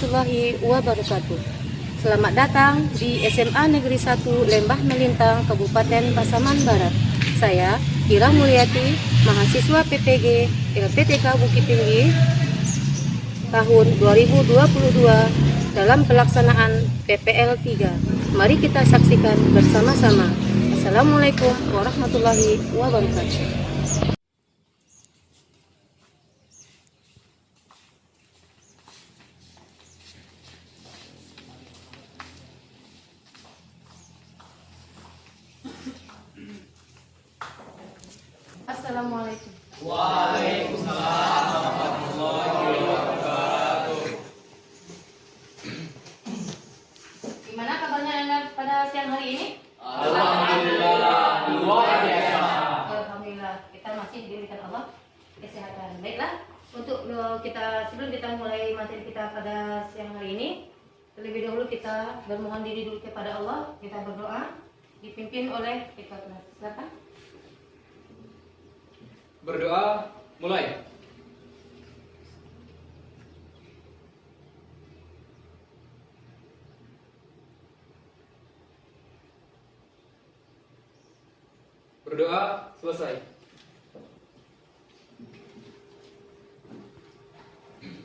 warahmatullahi wabarakatuh. Selamat datang di SMA Negeri 1 Lembah Melintang, Kabupaten Pasaman Barat. Saya Ira Mulyati, mahasiswa PPG LPTK Bukit Tinggi tahun 2022 dalam pelaksanaan PPL 3. Mari kita saksikan bersama-sama. Assalamualaikum warahmatullahi wabarakatuh. Assalamualaikum. Waalaikumsalam warahmatullahi wabarakatuh. Gimana kabarnya Anda pada siang hari ini? Alhamdulillah, luar biasa. Alhamdulillah, kita masih diberikan Allah kesehatan. Baiklah, untuk sebelum kita mulai materi kita pada siang hari ini, terlebih dahulu kita bermohon diri dulu kepada Allah, kita berdoa, dipimpin oleh kita. Silakan. Berdoa, mulai. Berdoa, selesai.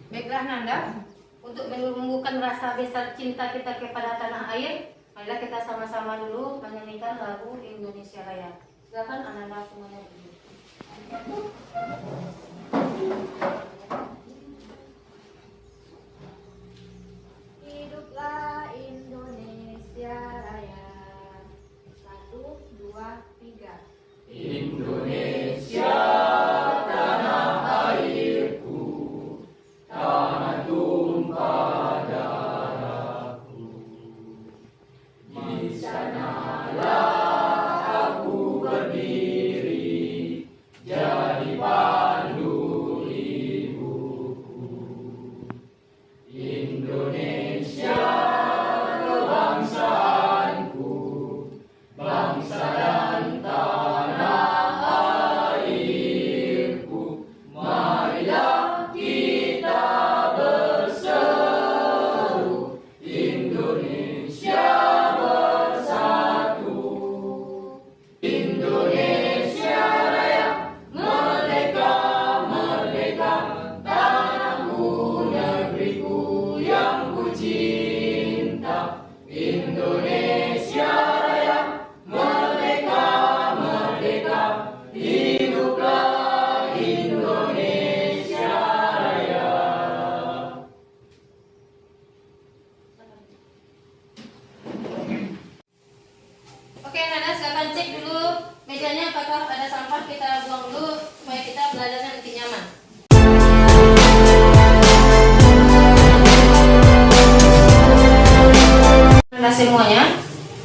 Baiklah Nanda, untuk menumbuhkan rasa besar cinta kita kepada tanah air, marilah kita sama-sama dulu menyanyikan lagu Indonesia Raya. Silakan Ananda semuanya berdiri. Hiduplah Indonesia Raya. 1, 2, 3. Indonesia, tanah airku, tanah tumpah darahku. Di sanalah aku berdiri, jadi pandu ibuku. Indonesia, kebangsaanku, bangsa dan tanah airku. Marilah kita berseru, Indonesia bersatu. Indonesia Raya, merdeka, merdeka, tanahku, negeriku yang ku cinta. Indonesia Raya, merdeka, merdeka, hiduplah Indonesia Raya. Oke Nanda, silakan cek dulu mejanya apakah ada sampah, kita buang dulu supaya kita belajarnya nanti nyaman. Nanda semuanya,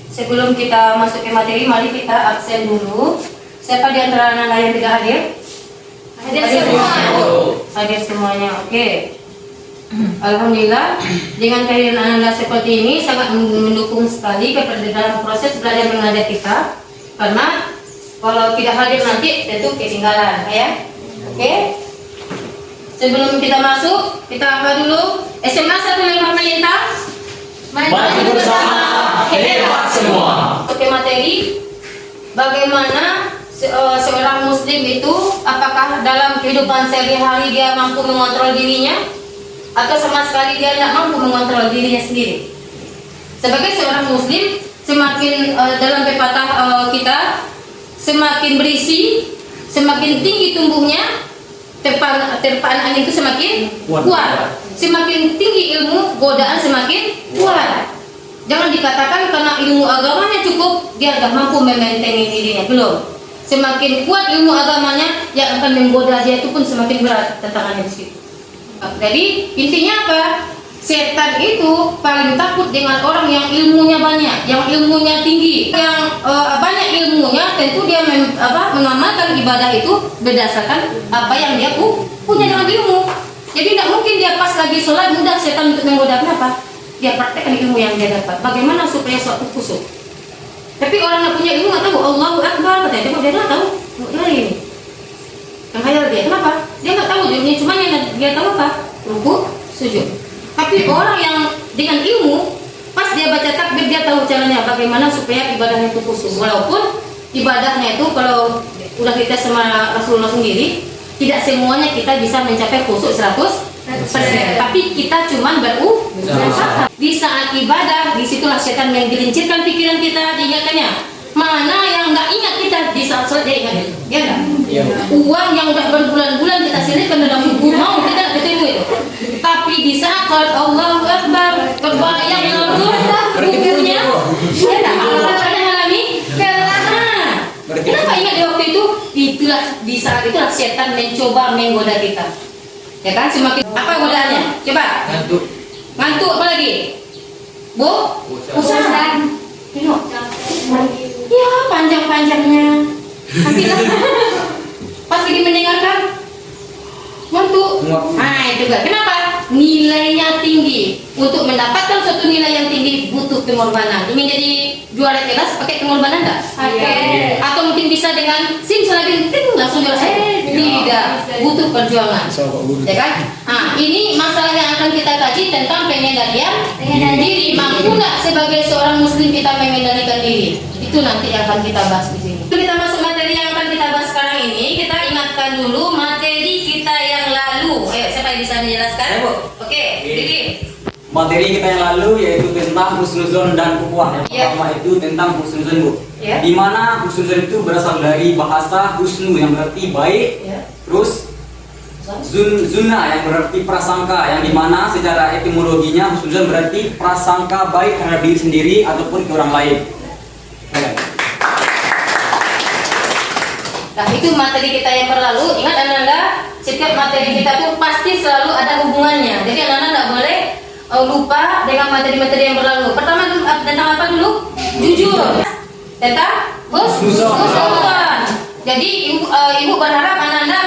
sebelum kita masuk ke materi, mari kita absen dulu. Siapa di antara Nanda yang tidak hadir? Hadir semua. Hadir semuanya, oke. Alhamdulillah, dengan kehadiran Anda seperti ini sangat mendukung sekali kepada dalam proses belajar mengajar kita, karena kalau tidak hadir nanti tentu ketinggalan, ya. Oke. Sebelum kita masuk, kita apa dulu? SMA 1 Lembah Melintang. Maju bersama, hebat semua. Oke, materi bagaimana seorang muslim itu, apakah dalam kehidupan sehari-hari dia mampu mengontrol dirinya atau sama sekali dia tidak mampu mengontrol dirinya sendiri. Sebagai seorang muslim, semakin dalam pepatah kita, semakin berisi, semakin tinggi tumbuhnya, terpaan angin itu semakin kuat. Semakin tinggi ilmu, godaan semakin kuat. Jangan dikatakan karena ilmu agamanya cukup, dia sudah mampu mementengi dirinya. Belum. Semakin kuat ilmu agamanya, yang akan menggoda dia itu pun semakin berat tantangannya di situ. Jadi intinya apa? Setan itu paling takut dengan orang yang ilmunya banyak, yang ilmunya tinggi, yang banyak ilmunya. Tentu dia mengamalkan ibadah itu berdasarkan apa yang dia punya dengan ilmu. Jadi tidak mungkin dia pas lagi sholat mudah setan untuk menggoda. Kenapa? Dia praktekkan ilmu yang dia dapat. Bagaimana supaya suatu khusyuk? Tapi orang yang punya ilmu nggak tahu Allahu Akbar, katanya dia nggak tahu. Ini yang khayal dia. Kenapa? Dia nggak tahu. Cuma yang dia tahu apa? Ruku, sujud. Tapi orang yang dengan ilmu, pas dia baca takbir dia tahu caranya bagaimana supaya ibadahnya itu khusyuk. Walaupun ibadahnya itu kalau udah kita sama Rasulullah sendiri, tidak semuanya kita bisa mencapai khusyuk 100%. Tapi kita cuman berusaha. Di saat ibadah, disitulah setan yang gelincirkan pikiran kita, diingatkannya. Mana yang nggak ingat kita di saat sholat dia ingat, ya enggak? Uang yang udah berbulan-bulan kita selipkan dalam kubur mau kita ketemu itu. Tapi di saat sholat Allahu Akbar terbayang langsung kuburnya, ya enggak? Ada alami kelelahan. Kenapa ingat di waktu itu? Itulah di saat itulah setan mencoba menggoda kita. Ya kan? Semakin apa godaannya? Coba. Ngantuk apa lagi? Bu? Bosan. Tengok. Ya, panjang-panjangnya. Nanti pas lagi mendengarkan ngantuk. Nah, itu juga. Kenapa? Nilainya tinggi. Untuk mendapatkan suatu nilai yang tinggi butuh pengorbanan. Ingin jadi juara kelas pakai pengorbanan enggak? Pakai. Atau mungkin bisa dengan simsalabim langsung juara satu. Tidak, butuh perjuangan. Ya kan? Nah, ini masalah yang akan kita kaji tentang pengendalian diri. Mampu nggak sebagai seorang muslim kita mengendalikan diri? Itu nanti yang akan kita bahas di sini. Kita masuk materi yang akan kita bahas sekarang ini. Kita ingatkan dulu materi kita yang lalu. Ayo, siapa yang bisa menjelaskan? Oke, Diki. Materi kita yang lalu yaitu tentang husnuzon dan ukhuwah. Yang pertama itu tentang husnuzon, Bu. Di mana husnuzon itu berasal dari bahasa husnu yang berarti baik. Terus zunna yang berarti prasangka, yang dimana secara etimologinya husnuzon berarti prasangka baik terhadap diri sendiri ataupun ke orang lain. Nah, itu materi kita yang berlalu. Ingat anak-anak, setiap materi kita tuh pasti selalu ada hubungannya. Jadi anak-anak nggak boleh lupa dengan materi-materi yang berlalu. Pertama tentang apa dulu? Jujur. Tentang husnuzon. Jadi ibu berharap anak-anak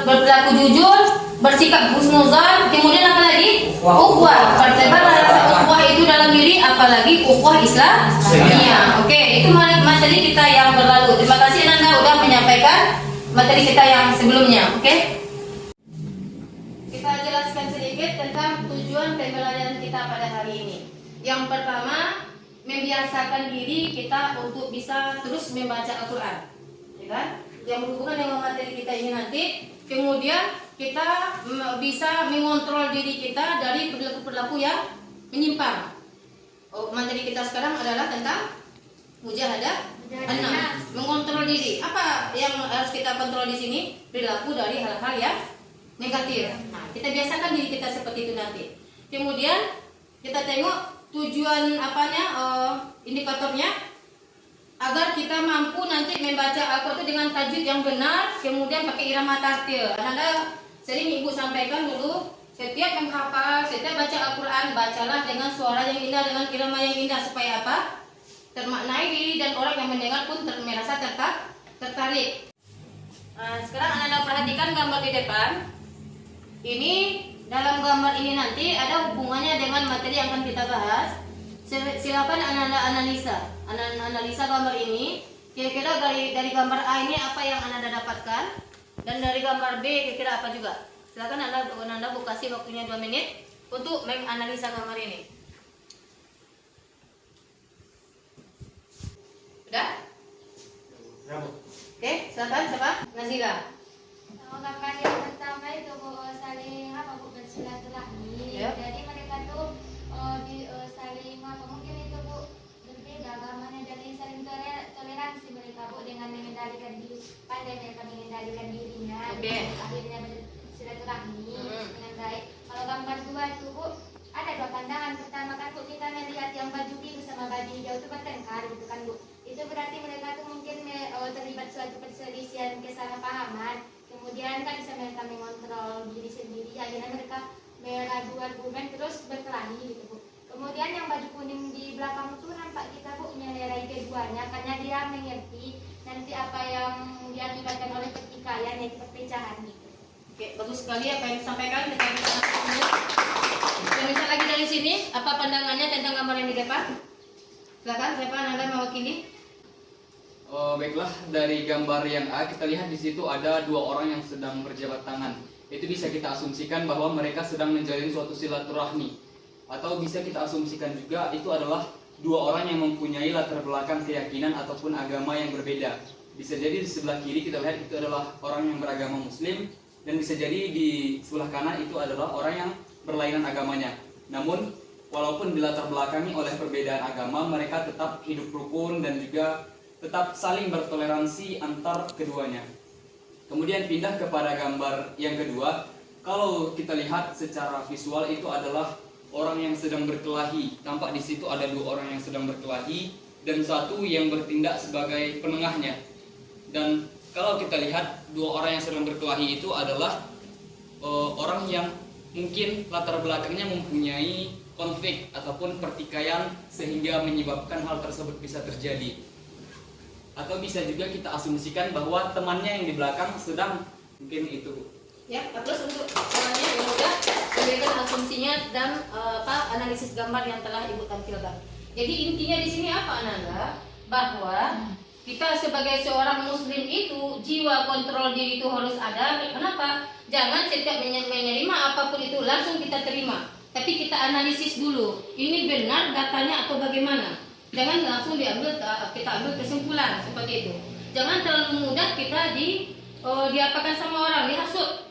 berlaku jujur, bersikap husnuzon. Kemudian apa lagi? Ukhuwah. Pertebar rasa ukhuwah itu dalam diri, apalagi ukhuwah Islamiyah. Oke, itu materi kita yang berlalu. Terima kasih anak-anak udah menyampaikan materi kita yang sebelumnya. Oke? Kita jelaskan sedikit tentang tujuan pembelajaran kita pada hari ini. Yang pertama, membiasakan diri kita untuk bisa terus membaca Al-Quran, ya kan? Yang berhubungan dengan materi kita ini nanti. Kemudian kita bisa mengontrol diri kita dari perilaku-perilaku yang menyimpang. Materi kita sekarang adalah tentang mujahadah anak, mengontrol diri. Apa yang harus kita kontrol di sini? Perilaku dari hal-hal yang negatif. Nah, kita biasakan diri kita seperti itu nanti. Kemudian kita tengok tujuan indikatornya agar kita mampu nanti membaca Al-Quran itu dengan tajwid yang benar, kemudian pakai irama tartil. Anda sering ibu sampaikan dulu, setiap menghafal, setiap baca Al-Quran, bacalah dengan suara yang indah, dengan irama yang indah, supaya apa? Termaknai diri dan orang yang mendengar pun merasa tertarik. Nah, sekarang Anda perhatikan gambar di depan. Ini dalam gambar ini nanti ada hubungannya dengan materi yang akan kita bahas. Silakan Anda analisa gambar ini. Kira-kira dari gambar A ini apa yang Anda dapatkan, dan dari gambar B kira-kira apa juga. Silakan Anda kasih waktunya 2 menit untuk menganalisa gambar ini. Udah? Oke, silakan siapa? Nazila. Gambar yang pertama itu saling bersilaturahmi. Jadi mereka tuh saling mungkin itu Bu berbeda agamanya, jadi saling toleransi mereka Bu dengan mengendalikan diri, pandai mereka mengendalikan dirinya. Akhirnya bersilaturahmi dengan baik. Kalau gambar 2 itu Bu ada 2 pandangan. Pertama kan Bu kita melihat yang baju biru sama baju hijau itu bertengkar gitu kan Bu. Itu berarti mereka tuh mungkin terlibat suatu perselisihan kesalahpahaman. Kemudian kan bisa mereka mengontrol diri sendiri, akhirnya mereka beradu argumen terus berkelahi gitu Bu. Kemudian yang baju kuning di belakang itu nampak kita Bu menyelerai keduanya, karena dia mengerti nanti apa yang diakibatkan oleh pertikaian, yaitu perpecahan gitu. Oke, bagus sekali apa yang disampaikan. Kita bisa masuk dulu. Dan bisa lagi dari sini, apa pandangannya tentang gambar yang di depan? Silakan, siapa Anda mewakili? Baiklah, dari gambar yang A kita lihat di situ ada 2 orang yang sedang berjabat tangan. itu bisa kita asumsikan bahwa mereka sedang menjalin suatu silaturahmi. Atau bisa kita asumsikan juga itu adalah dua orang yang mempunyai latar belakang keyakinan ataupun agama yang berbeda. Bisa jadi di sebelah kiri kita lihat itu adalah orang yang beragama Muslim, dan bisa jadi di sebelah kanan itu adalah orang yang berlainan agamanya. Namun walaupun dilatar belakangi oleh perbedaan agama, mereka tetap hidup rukun dan juga tetap saling bertoleransi antar keduanya. Kemudian pindah kepada gambar yang kedua. Kalau kita lihat secara visual itu adalah orang yang sedang berkelahi. Tampak di situ ada dua orang yang sedang berkelahi dan satu yang bertindak sebagai penengahnya. Dan kalau kita lihat dua orang yang sedang berkelahi itu adalah orang yang mungkin latar belakangnya mempunyai konflik ataupun pertikaian sehingga menyebabkan hal tersebut bisa terjadi. Atau bisa juga kita asumsikan bahwa temannya yang di belakang sedang mungkin itu. Ya, terus untuk caranya yang mudah memberikan asumsinya dan analisis gambar yang telah Ibu tampilkan. Jadi intinya di sini apa, Ananda? Bahwa kita sebagai seorang Muslim itu jiwa kontrol diri itu harus ada. Kenapa? Jangan setiap menerima apapun itu langsung kita terima, tapi kita analisis dulu. Ini benar datanya atau bagaimana? Jangan langsung kita ambil kesimpulan seperti itu. Jangan terlalu mudah kita diapakan sama orang, dihasut.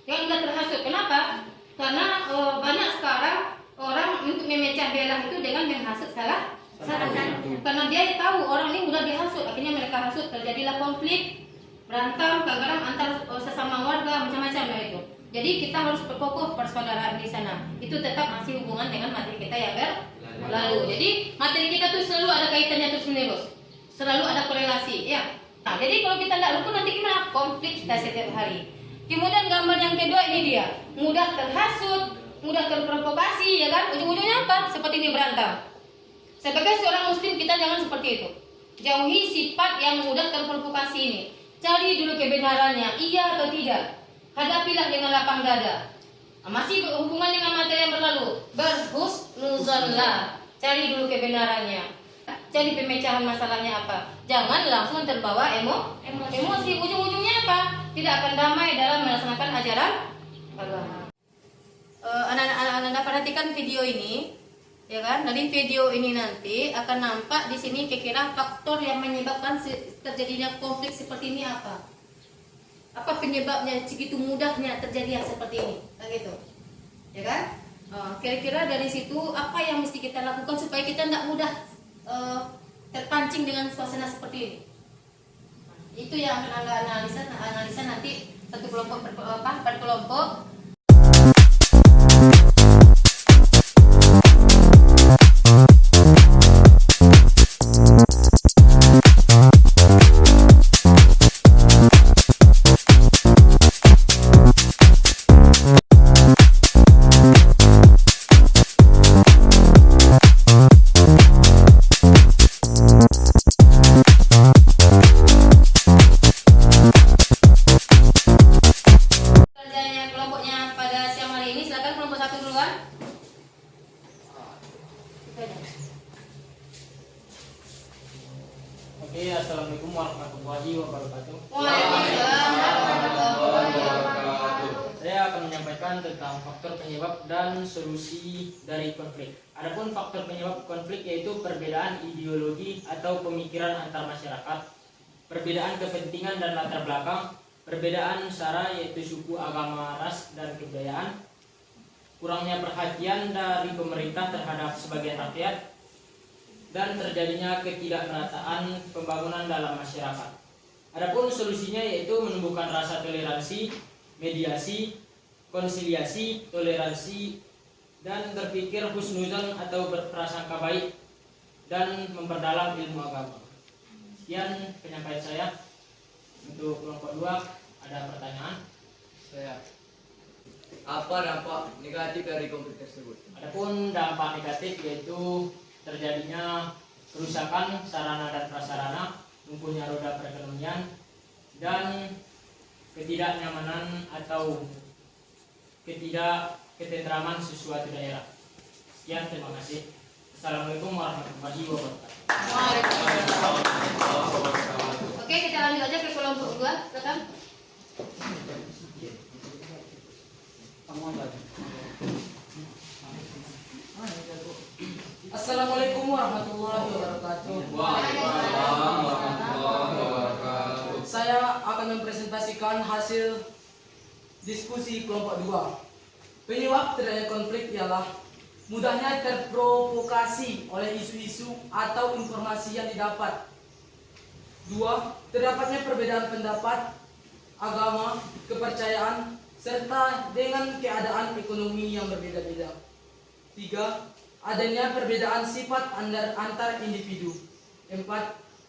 Yang mudah terhasut. Kenapa? Karena banyak sekarang orang untuk memecah belah itu dengan menghasut salah satu. Karena dia tahu orang ini mudah dihasut, akhirnya mereka hasut, terjadilah konflik, berantem, kadang-kadang antar sesama warga, macam-macam itu. Jadi kita harus berkokoh persaudaraan di sana. Itu tetap masih hubungan dengan materi kita yang berlalu. Jadi materi kita tuh selalu ada kaitannya terus menerus, selalu ada korelasi, ya. Nah, jadi kalau kita tidak rukun nanti gimana? Konflik kita setiap hari. Kemudian gambar yang kedua ini dia mudah terhasut, mudah terprovokasi, ya kan? Ujung-ujungnya apa? Seperti ini berantem. Sebagai seorang Muslim kita jangan seperti itu. Jauhi sifat yang mudah terprovokasi ini. Cari dulu kebenarannya, iya atau tidak. Hadapilah dengan lapang dada. Masih hubungan dengan materi yang berlalu. Berhusnuzonlah. Cari dulu kebenarannya. Cari pemecahan masalahnya apa. Jangan langsung terbawa emosi. Ujung-ujungnya apa? Tidak akan damai dalam melaksanakan ajaran agama. Anak-anak perhatikan video ini, ya kan? Dari video ini nanti akan nampak di sini kira-kira faktor yang menyebabkan terjadinya konflik seperti ini apa? Apa penyebabnya segitu mudahnya terjadi yang seperti ini? Kan gitu, ya kan? Kira-kira dari situ apa yang mesti kita lakukan supaya kita tidak mudah terpancing dengan suasana seperti ini? Itu yang akan Anda analisa nanti satu kelompok per kelompok. Oke, assalamualaikum warahmatullahi wabarakatuh. Waalaikumsalam warahmatullahi wabarakatuh. Saya akan menyampaikan tentang faktor penyebab dan solusi dari konflik. Adapun faktor penyebab konflik yaitu perbedaan ideologi atau pemikiran antar masyarakat, perbedaan kepentingan dan latar belakang, perbedaan sara yaitu suku, agama, ras, dan kebudayaan, kurangnya perhatian dari pemerintah terhadap sebagian rakyat, dan terjadinya ketidakmerataan pembangunan dalam masyarakat. Adapun solusinya yaitu menumbuhkan rasa toleransi, mediasi, konsiliasi, toleransi, dan berpikir husnuzon atau berprasangka baik, dan memperdalam ilmu agama. Sekian penyampaian saya. Untuk kelompok 2 ada pertanyaan? Apa dampak negatif dari konflik tersebut? Adapun dampak negatif yaitu terjadinya kerusakan sarana dan prasarana, lumpuhnya roda perekonomian, dan ketidaknyamanan atau ketidakketentraman sesuatu daerah. Sekian, terima kasih. Assalamualaikum warahmatullahi wabarakatuh. Oke, kita lanjut aja ke kelompok 2, silakan. Assalamualaikum warahmatullahi wabarakatuh. Waalaikumsalam warahmatullahi wabarakatuh. Saya akan mempresentasikan hasil diskusi kelompok 2. Penyebab terjadinya konflik ialah mudahnya terprovokasi oleh isu-isu atau informasi yang didapat. 2. Terdapatnya perbedaan pendapat, agama, kepercayaan, serta dengan keadaan ekonomi yang berbeda-beda. 3. Adanya perbedaan sifat antar individu. 4.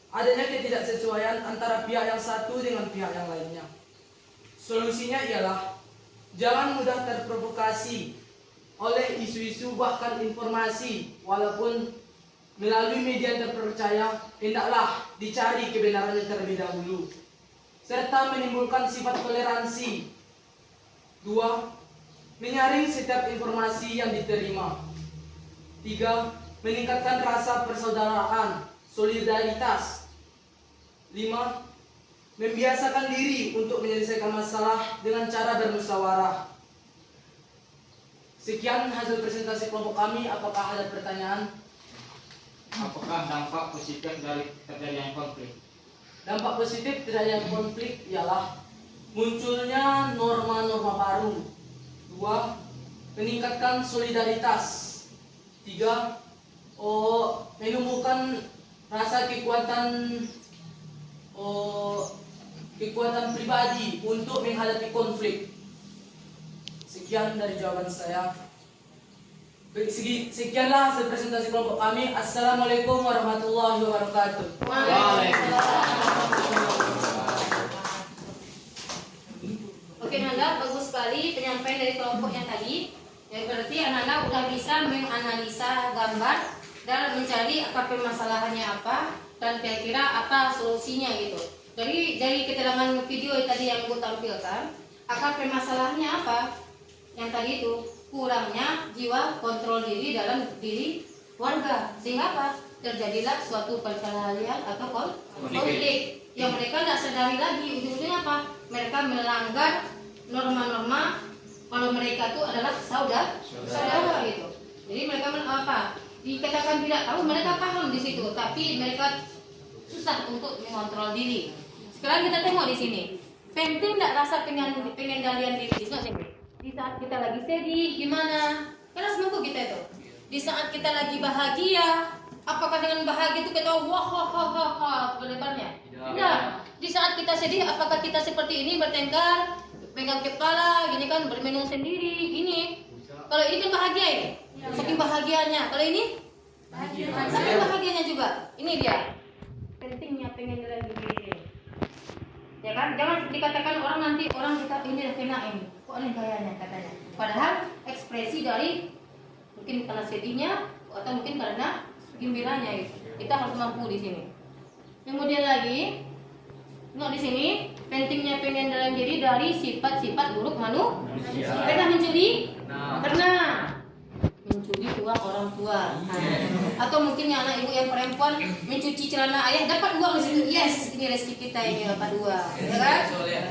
Adanya ketidaksesuaian antara pihak yang satu dengan pihak yang lainnya. Solusinya ialah jangan mudah terprovokasi oleh isu-isu bahkan informasi, walaupun melalui media yang terpercaya, hendaklah dicari kebenarannya terlebih dahulu, serta menimbulkan sifat toleransi. 2. Menyaring setiap informasi yang diterima. 3. Meningkatkan rasa persaudaraan, solidaritas. 5. Membiasakan diri untuk menyelesaikan masalah dengan cara bermusyawarah. Sekian hasil presentasi kelompok kami. Apakah ada pertanyaan? Apakah dampak positif dari terjadinya konflik? Dampak positif terjadinya konflik ialah munculnya norma-norma baru. 2. Meningkatkan solidaritas. 3. Menumbuhkan rasa kekuatan pribadi untuk menghadapi konflik. Sekian dari jawaban saya. Sekianlah hasil presentasi kelompok kami. Assalamualaikum warahmatullahi wabarakatuh. Oke Nanda, bagus sekali penyampaian dari kelompok yang tadi. Ya berarti anak-anak udah bisa menganalisa gambar dan mencari apa permasalahannya apa dan kira-kira apa solusinya gitu. Dari keterangan video tadi yang gue tampilkan, akar permasalahannya apa? Yang tadi itu kurangnya jiwa kontrol diri dalam diri warga, sehingga apa? Terjadilah suatu perkelahian atau konflik yang mereka tidak sadari lagi. Ujung-ujungnya apa? Mereka melanggar norma-norma kalau mereka itu adalah saudara gitu. Jadi mereka apa? Dikatakan tidak tahu, mereka paham di situ, tapi mereka susah untuk mengontrol diri. Sekarang kita tengok di sini. Penting tidak rasa pengendalian diri? Di saat kita lagi sedih, gimana? Karena semua kita itu. Di saat kita lagi bahagia, apakah dengan bahagia itu kita wah lebarnya? Tidak. Di saat kita sedih, apakah kita seperti ini bertengkar? Pegang kepala, gini kan bermenung sendiri, gini. Kalau ini kan bahagia ini, saking bahagianya. Kalau ini, saking bahagianya juga. Ini dia pentingnya pengendalian diri. Ya kan, jangan dikatakan orang kita ini udah kena ini. Kok aneh gayanya katanya. Padahal ekspresi dari mungkin karena sedihnya atau mungkin karena gembiranya gitu. Kita harus mampu di sini. Kemudian lagi, di sini pentingnya pengendalian diri dari sifat-sifat buruk manusia. Pernah mencuri? Pernah. Mencuri uang orang tua. Atau mungkin anak ibu yang perempuan mencuci celana ayah dapat uang di situ. Yes, ini rezeki kita ini dapat uang. Ya kan?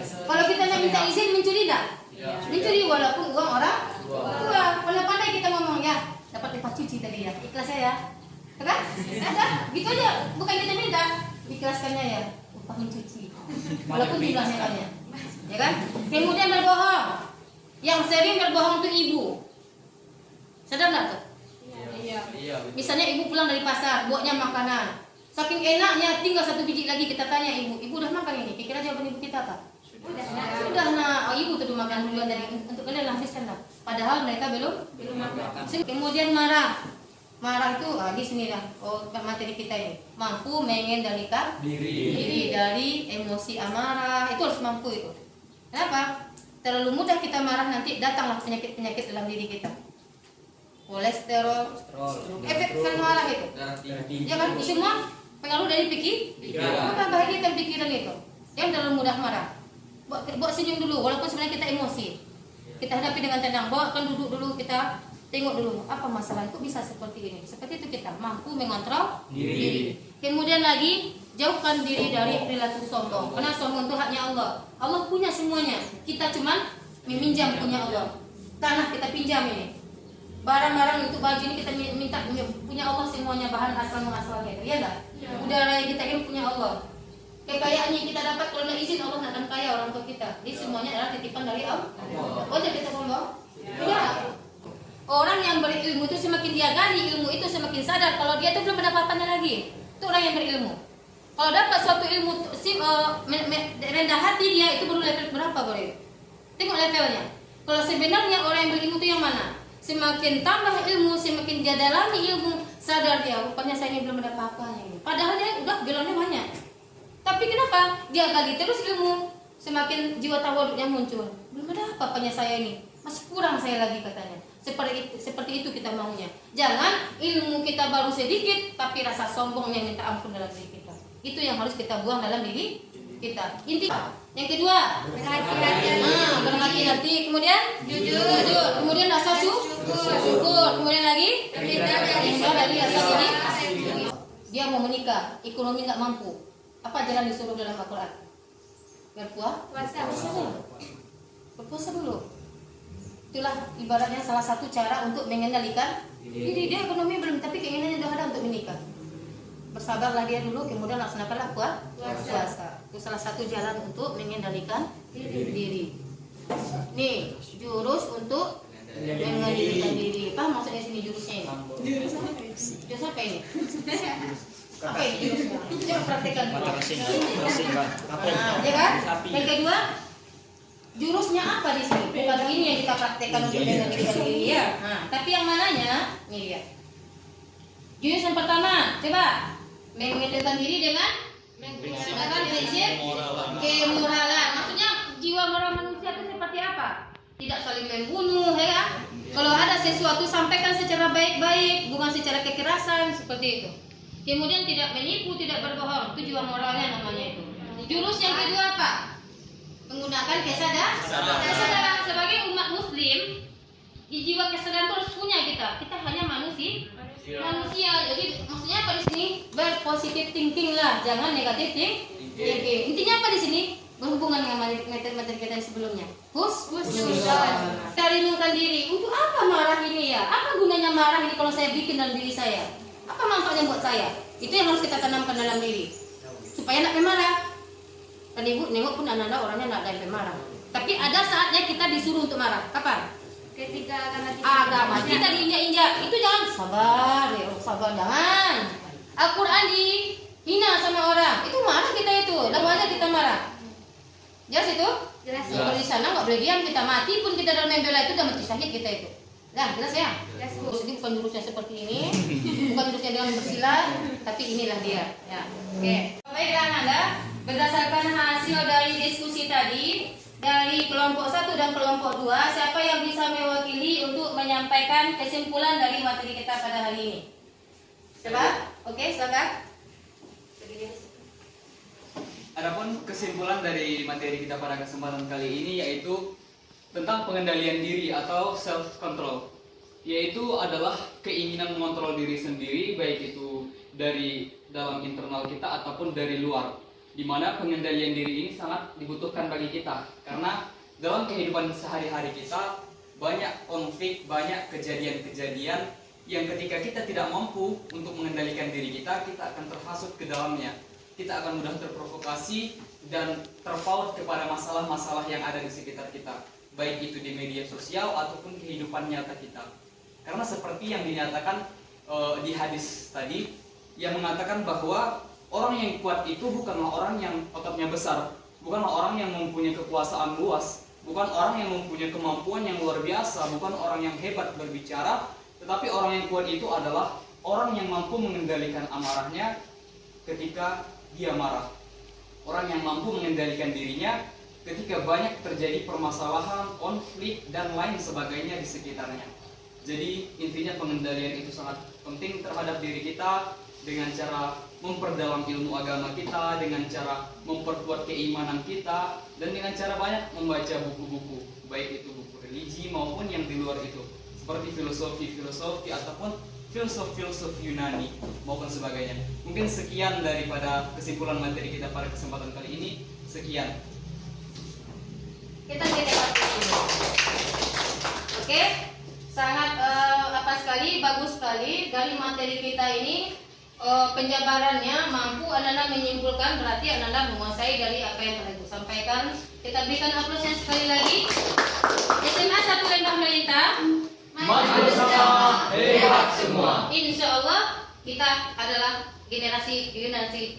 Kalau kita nggak minta izin mencuri enggak? Mencuri walaupun uang orang tua. Kalau pandai kita ngomong ya, dapat tempat cuci tadi ya. Ikhlas ya. Kan? Ada. Gitu aja. Bukan kita minta, ikhlaskannya ya. Upah mencuci. Walaupun jumlahnya banyak. Ya kan? Kemudian berbohong. Yang sering berbohong itu ibu. Sadar nggak tuh? Iya. Misalnya ibu pulang dari pasar, buatnya makanan. Saking enaknya, tinggal satu biji lagi kita tanya ibu udah makan ini? Kira-kira jawaban ibu kita apa? Sudah nah, ibu tuh makan duluan dari untuk kalian habiskan lah. Padahal mereka belum makan. Kemudian marah itu di sini lah. Materi kita ini mampu mengendalikan diri dari emosi amarah. Itu harus mampu itu. Kenapa? Terlalu mudah kita marah nanti datanglah penyakit dalam diri kita. Kolesterol, efek karena marah itu. Ya kan? Semua pengaruh dari pikiran. Apa bahagiakan pikiran itu? Yang terlalu mudah marah. Buat senyum dulu, walaupun sebenarnya kita emosi. Kita hadapi dengan tenang. Bawakan duduk dulu, kita tengok dulu apa masalah itu bisa seperti ini. Seperti itu kita mampu mengontrol diri. Kemudian lagi jauhkan diri dari perilaku sombong. Karena sombong itu haknya Allah. Allah punya semuanya. Kita cuma meminjam punya Allah. tanah kita pinjam ini. Barang-barang untuk baju ini kita minta punya Allah semuanya, bahan asal muasalnya itu, ya enggak? Udara yang kita hirup punya Allah. Kekayaan yang kita dapat kalau nggak izin Allah nggak akan kaya orang tua kita. Jadi semuanya adalah titipan dari Allah. Oh jadi kita sombong? Tidak. Orang yang berilmu itu semakin dia gali ilmu itu semakin sadar kalau dia itu belum ada apa-apanya lagi. Itu orang yang berilmu. Kalau dapat suatu ilmu rendah hati dia itu baru level berapa boleh? Tengok levelnya. Kalau sebenarnya orang yang berilmu itu yang mana? Semakin tambah ilmu, semakin dia dalami ilmu, sadar dia rupanya saya ini belum ada apa-apanya ini. Padahal dia udah gelarnya banyak. Tapi kenapa? Dia gali terus ilmu, semakin jiwa tawaduknya muncul. Belum ada apa-apanya saya ini, masih kurang saya lagi katanya. Seperti itu kita maunya. Jangan ilmu kita baru sedikit, tapi rasa sombong yang minta ampun dalam diri kita. Itu yang harus kita buang dalam diri kita. Intinya. Yang kedua, Berhati-hati. berhati-hati. Kemudian jujur. Kemudian rasa syukur. Kemudian lagi dari rasa ini. Dia mau menikah, ekonomi nggak mampu. Apa jalan disuruh dalam Al-Quran? Puasa. Berpuasa dulu. Itulah ibaratnya salah satu cara untuk mengendalikan diri. Dia ekonomi belum, tapi keinginannya sudah ada untuk menikah. Bersabarlah dia dulu, kemudian laksanakanlah puasa. Itu salah satu jalan untuk mengendalikan diri. Nih, jurus untuk mengendalikan diri. Apa maksudnya sini jurusnya ini? Jurus apa ini? Apa ini jurusnya? Coba praktekkan dulu. Ya kan? Yang kedua, jurusnya apa di sini? Bukan ini yang kita praktekkan untuk mengendalikan diri ya. Tapi yang mananya? Ini dia. Jurus yang pertama, coba mengendalikan diri dengan prinsip kemoralan. Maksudnya jiwa moral manusia itu seperti apa? Tidak saling membunuh, ya. Kalau ada sesuatu sampaikan secara baik-baik, bukan secara kekerasan seperti itu. Kemudian tidak menipu, tidak berbohong. Itu jiwa moralnya namanya itu. Jurus yang kedua apa? Menggunakan kesadaran. Sebagai umat muslim, di jiwa kesadaran itu harus punya kita. Kita hanya manusia. Jadi maksudnya apa di sini? Berpositif thinking lah, jangan negatif thinking. Intinya apa di sini? Berhubungan dengan materi kita yang sebelumnya. Husnuzon. Rindukan diri. Untuk apa marah ini ya? Apa gunanya marah ini kalau saya bikin dalam diri saya? Apa manfaatnya buat saya? Itu yang harus kita tanamkan dalam diri. Supaya nak pemarah. Kan ibu nengok pun anak-anak orangnya nak ada yang pemarah. Tapi ada saatnya kita disuruh untuk marah. Kapan? Ketika agama kita diinjak-injak, itu jangan sabar ya, sabar jangan. Al-Quran dihina sama orang, itu marah kita itu, lalu aja kita marah. Jelas itu? Jelas. Kalau di sana nggak boleh diam, kita mati pun kita dalam membela itu udah mati syahid kita itu. Nah, jelas ya? Jurus ini bukan jurusnya seperti ini, bukan jurusnya dengan bersila, tapi inilah dia. Ya, oke. Baiklah Anda, berdasarkan hasil dari diskusi tadi. Dari kelompok 1 dan kelompok 2, siapa yang bisa mewakili untuk menyampaikan kesimpulan dari materi kita pada hari ini? Coba, oke, silakan. Adapun kesimpulan dari materi kita pada kesempatan kali ini yaitu tentang pengendalian diri atau self control, yaitu adalah keinginan mengontrol diri sendiri, baik itu dari dalam internal kita ataupun dari luar. Di mana pengendalian diri ini sangat dibutuhkan bagi kita, karena dalam kehidupan sehari-hari kita banyak konflik, banyak kejadian-kejadian yang ketika kita tidak mampu untuk mengendalikan diri kita akan terhasut ke dalamnya. Kita akan mudah terprovokasi dan terpaut kepada masalah-masalah yang ada di sekitar kita, baik itu di media sosial ataupun kehidupan nyata kita. Karena seperti yang dinyatakan di hadis tadi, yang mengatakan bahwa orang yang kuat itu bukanlah orang yang ototnya besar, bukanlah orang yang mempunyai kekuasaan luas, bukan orang yang mempunyai kemampuan yang luar biasa, bukan orang yang hebat berbicara, tetapi orang yang kuat itu adalah orang yang mampu mengendalikan amarahnya ketika dia marah. Orang yang mampu mengendalikan dirinya ketika banyak terjadi permasalahan, konflik, dan lain sebagainya di sekitarnya. Jadi intinya pengendalian itu sangat penting terhadap diri kita, dengan cara memperdalam ilmu agama kita, dengan cara memperkuat keimanan kita, dan dengan cara banyak membaca buku-buku, baik itu buku religi maupun yang di luar itu, seperti filosofi ataupun filsuf Yunani maupun sebagainya. Mungkin sekian daripada kesimpulan materi kita pada kesempatan kali ini. Sekian. Kita Oke, sangat apa sekali, bagus sekali dari materi kita ini. Penjabarannya mampu anak-anak menyimpulkan, berarti anak-anak menguasai dari apa yang telah Ibu sampaikan. Kita berikan aplausnya sekali lagi. SMA 1 Lembah Melintang. Maju bersama, hebat semua. Insya Allah kita adalah generasi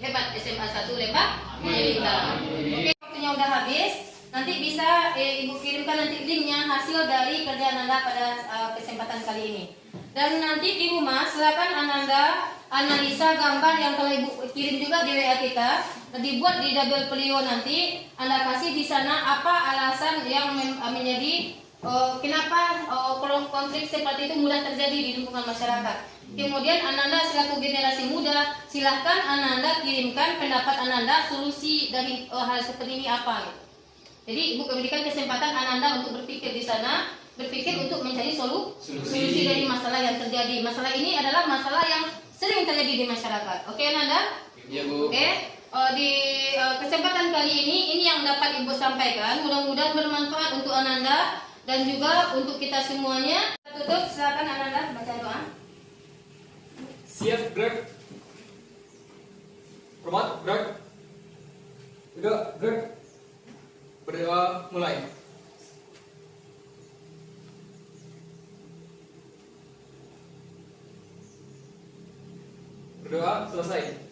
hebat SMA 1 Lembah Melintang. Oke, waktunya udah habis. Nanti bisa Ibu kirimkan nanti linknya hasil dari kerja Ananda pada kesempatan kali ini. Dan nanti di rumah silakan Ananda analisa gambar yang telah Ibu kirim juga di WA kita, dibuat di double folio nanti. Anda kasih di sana apa alasan yang menjadi kenapa konflik seperti itu mudah terjadi di lingkungan masyarakat. Kemudian Ananda selaku generasi muda, silahkan Ananda kirimkan pendapat Ananda solusi dari hal seperti ini apa. Gitu. Jadi Ibu berikan kesempatan Ananda untuk berpikir di sana, berpikir untuk mencari solusi dari masalah yang terjadi. Masalah ini adalah masalah yang sering terjadi di masyarakat. Oke Ananda? Iya Bu. Oke. Di kesempatan kali ini yang dapat Ibu sampaikan. Mudah-mudahan bermanfaat untuk Ananda dan juga untuk kita semuanya. Tutup, silakan Ananda baca doa. Siap, gerak. Robot, gerak. Gerak, gerak. Berdoa mulai. Berdoa selesai.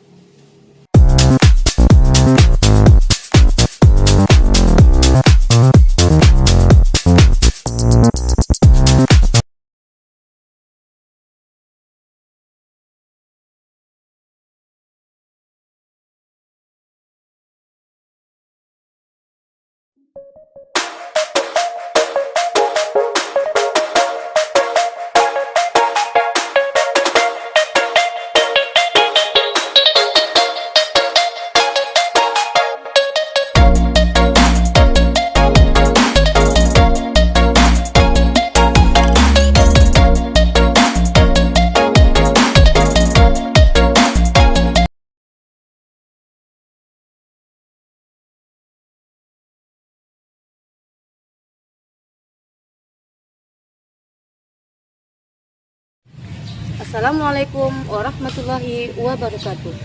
Assalamualaikum warahmatullahi wabarakatuh.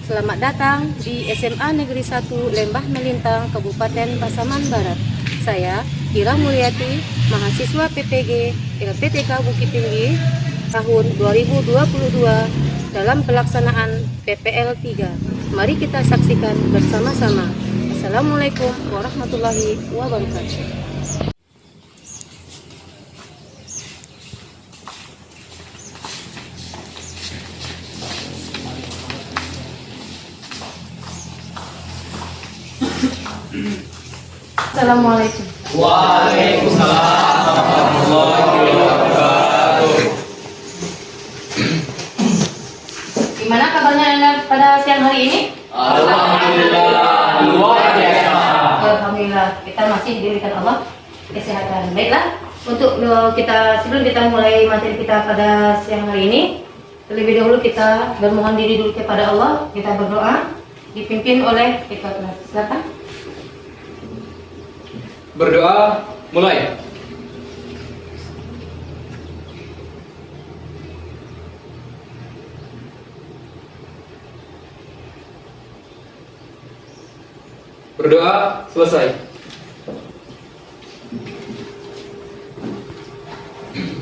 Selamat datang di SMA Negeri 1 Lembah Melintang, Kabupaten Pasaman Barat. Saya Ira Mulyati, mahasiswa PPG LPTK Bukit Tinggi tahun 2022 dalam pelaksanaan PPL 3. Mari kita saksikan bersama-sama. Assalamualaikum warahmatullahi wabarakatuh. Assalamualaikum. Waalaikumsalam warahmatullahi wabarakatuh. Gimana kabarnya Anda pada siang hari ini? Alhamdulillah, luar biasa. Alhamdulillah, kita masih diberikan Allah kesehatan. Baiklah, untuk sebelum kita mulai materi kita pada siang hari ini, terlebih dahulu kita bermohon diri dulu kepada Allah, kita berdoa, dipimpin oleh Ikhlas. Silakan. Berdoa mulai. Berdoa selesai.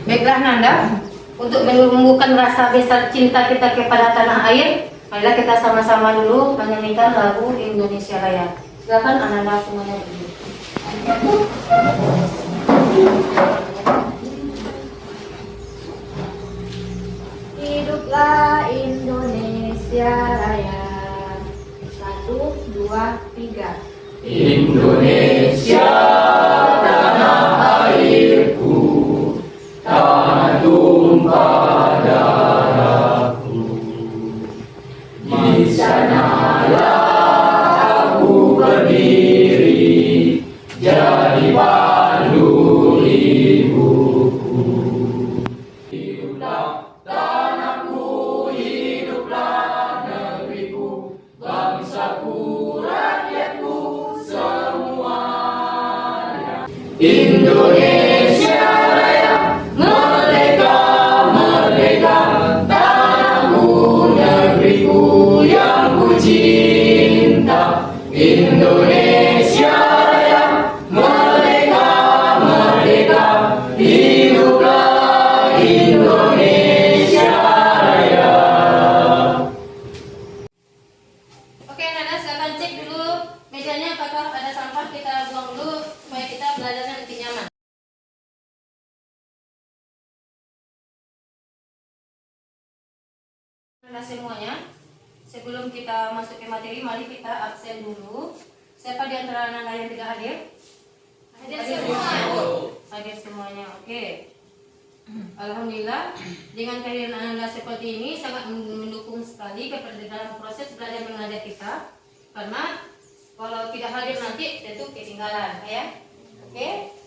Baiklah Nanda, untuk menumbuhkan rasa besar cinta kita kepada tanah air, marilah kita sama-sama dulu menyanyikan lagu Indonesia Raya. Silakan Ananda semuanya berdiri. Hiduplah Indonesia Raya. 1, 2, 3. Indonesia tanah airku, tanah tumpah darahku. Di sanalah aku berdiri, jadi pandu ibuku. Hiduplah tanahku, hiduplah negeriku, bangsaku, rakyatku semuanya. Indonesia Raya. Nah semuanya, sebelum kita masuk ke materi, mari kita absen dulu. Siapa di antara anak-anak yang tidak hadir? Hadir semua. Hadir semuanya, oke. Alhamdulillah, dengan kehadiran anak seperti ini sangat mendukung sekali kepada dalam proses belajar mengajar kita. Karena kalau tidak hadir nanti tentu ketinggalan, ya. Oke.